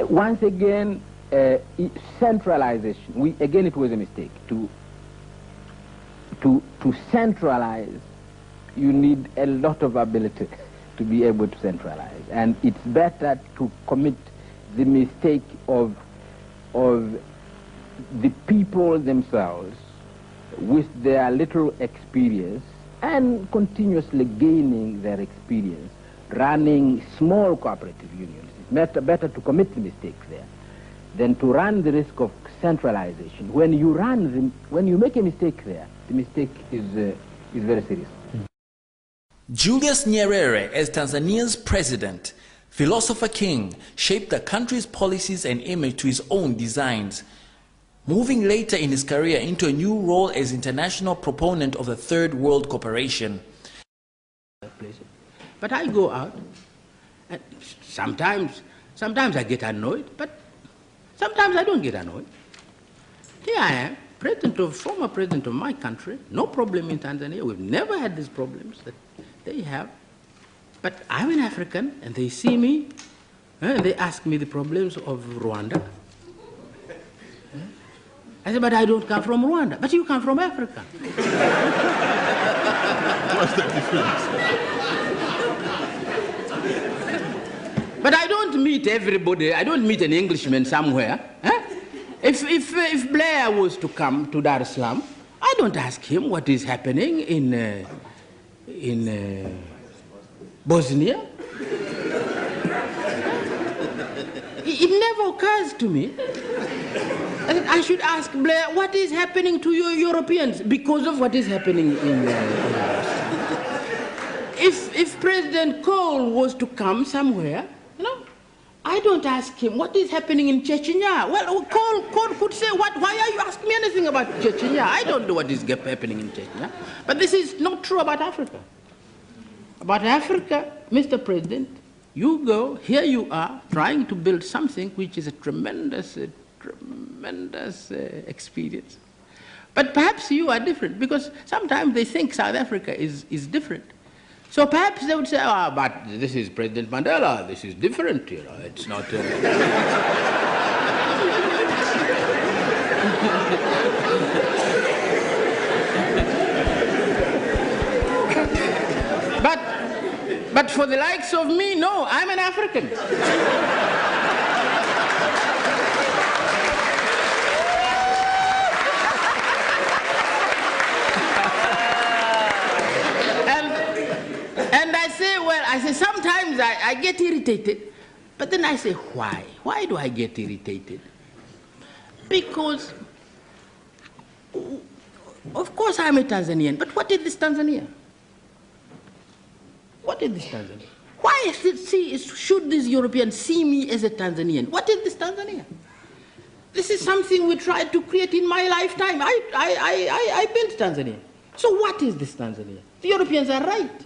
Once again, centralization. Again, it was a mistake. To centralize, you need a lot of ability to be able to centralize. And it's better to commit the mistake of the people themselves with their little experience and continuously gaining their experience, running small cooperative unions. It's better to commit the mistakes there than to run the risk of centralization. When you make a mistake there, the mistake is very serious. Julius Nyerere, as Tanzania's president, philosopher king, shaped the country's policies and image to his own designs, moving later in his career into a new role as international proponent of the Third World Cooperation. But I go out, and sometimes I get annoyed, but sometimes I don't get annoyed. Here I am, former president of my country, no problem in Tanzania. We've never had these problems that they have. But I'm an African, and they see me, and they ask me the problems of Rwanda. I said, but I don't come from Rwanda. But you come from Africa. What's the difference? But I don't meet everybody. I don't meet an Englishman somewhere. If Blair was to come to Dar es Salaam, I don't ask him what is happening in Bosnia. It never occurs to me. I should ask Blair, what is happening to you Europeans because of what is happening in If President Kohl was to come somewhere, I don't ask him what is happening in Chechnya. Well, Kohl could say, why are you asking me anything about Chechnya? I don't know what is happening in Chechnya. But this is not true about Africa. About Africa, Mr. President, you go, here you are, trying to build something which is a tremendous experience. But perhaps you are different, because sometimes they think South Africa is different. So perhaps they would say, but this is President Mandela, this is different, it's not... But for the likes of me, no, I'm an African. And I say, sometimes I get irritated, but then I say, why? Why do I get irritated? Because, of course I'm a Tanzanian, but what is this Tanzania? What is this Tanzania? Why should these Europeans see me as a Tanzanian? What is this Tanzania? This is something we tried to create in my lifetime. I built Tanzania. So what is this Tanzania? The Europeans are right.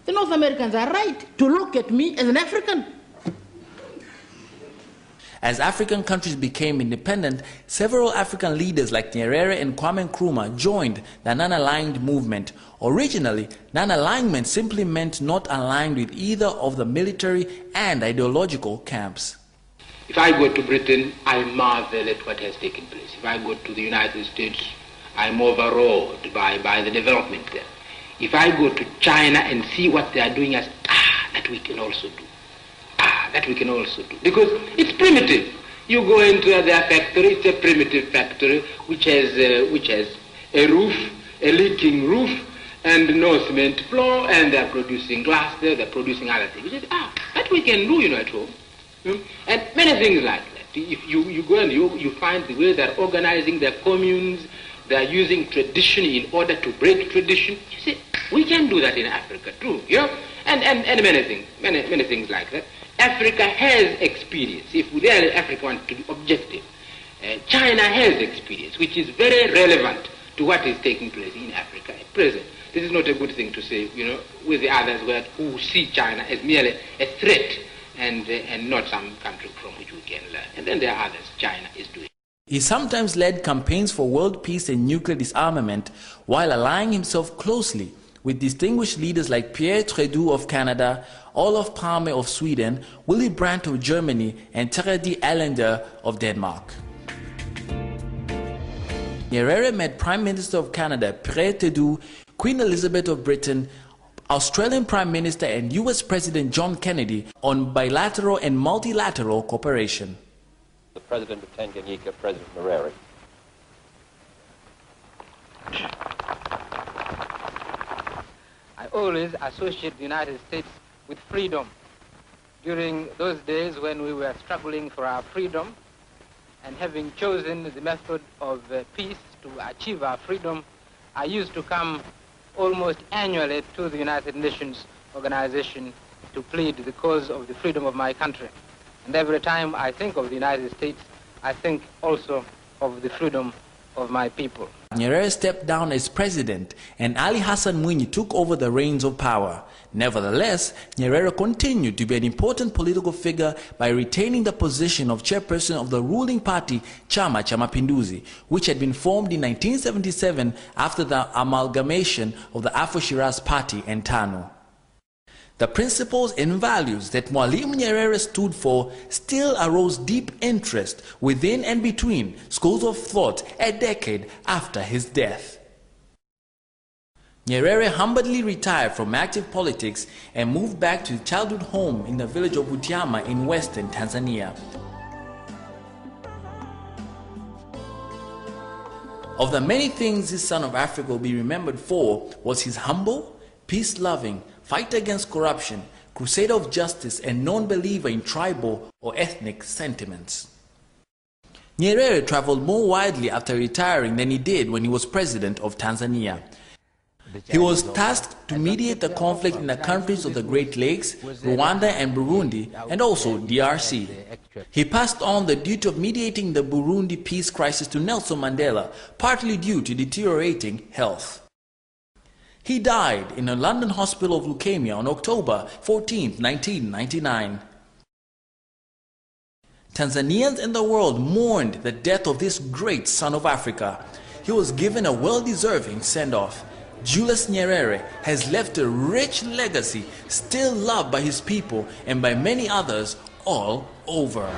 The North Americans are right to look at me as an African. As African countries became independent, several African leaders like Nyerere and Kwame Nkrumah joined the non-aligned movement. Originally, non-alignment simply meant not aligned with either of the military and ideological camps. If I go to Britain, I marvel at what has taken place. If I go to the United States, I'm overawed by the development there. If I go to China and see what they are doing, that we can also do. That we can also do. Because it's primitive. You go into their factory, it's a primitive factory which has a roof, a leaking roof, and no cement floor, and they're producing glass there, they're producing other things. You say, that we can do, at home. And many things like that. If you go and you find the way they're organizing their communes, they're using tradition in order to break tradition. You see, we can do that in Africa too, and many things like that. Africa has experience. If really Africa wants to be objective, China has experience, which is very relevant to what is taking place in Africa at present. This is not a good thing to say, with the others who see China as merely a threat and not some country from which we can learn. And then there are others China is doing. He sometimes led campaigns for world peace and nuclear disarmament while allying himself closely with distinguished leaders like Pierre Trudeau of Canada, Olof Palme of Sweden, Willy Brandt of Germany, and Terje de Allende of Denmark. Nyerere met Prime Minister of Canada Pierre Trudeau, Queen Elizabeth of Britain, Australian Prime Minister and US President John Kennedy on bilateral and multilateral cooperation. The President of Tanganyika, President Nyerere. I always associate the United States with freedom. During those days when we were struggling for our freedom and having chosen the method of peace to achieve our freedom, I used to come almost annually to the United Nations organization to plead the cause of the freedom of my country. And every time I think of the United States, I think also of the freedom of my people. Nyerere stepped down as president and Ali Hassan Mwinyi took over the reins of power. Nevertheless, Nyerere continued to be an important political figure by retaining the position of chairperson of the ruling party Chama cha Mapinduzi, which had been formed in 1977 after the amalgamation of the Afro-Shiraz Party and TANU. The principles and values that Mwalimu Nyerere stood for still arose deep interest within and between schools of thought a decade after his death. Nyerere humbly retired from active politics and moved back to his childhood home in the village of Butiama in western Tanzania. Of the many things this son of Africa will be remembered for was his humble, peace-loving, fight against corruption, crusader of justice, and non-believer in tribal or ethnic sentiments. Nyerere traveled more widely after retiring than he did when he was president of Tanzania. He was tasked to mediate the conflict in the countries of the Great Lakes, Rwanda and Burundi, and also DRC. He passed on the duty of mediating the Burundi peace crisis to Nelson Mandela, partly due to deteriorating health. He died in a London hospital of leukemia on October 14, 1999. Tanzanians and the world mourned the death of this great son of Africa. He was given a well-deserving send-off. Julius Nyerere has left a rich legacy still loved by his people and by many others all over.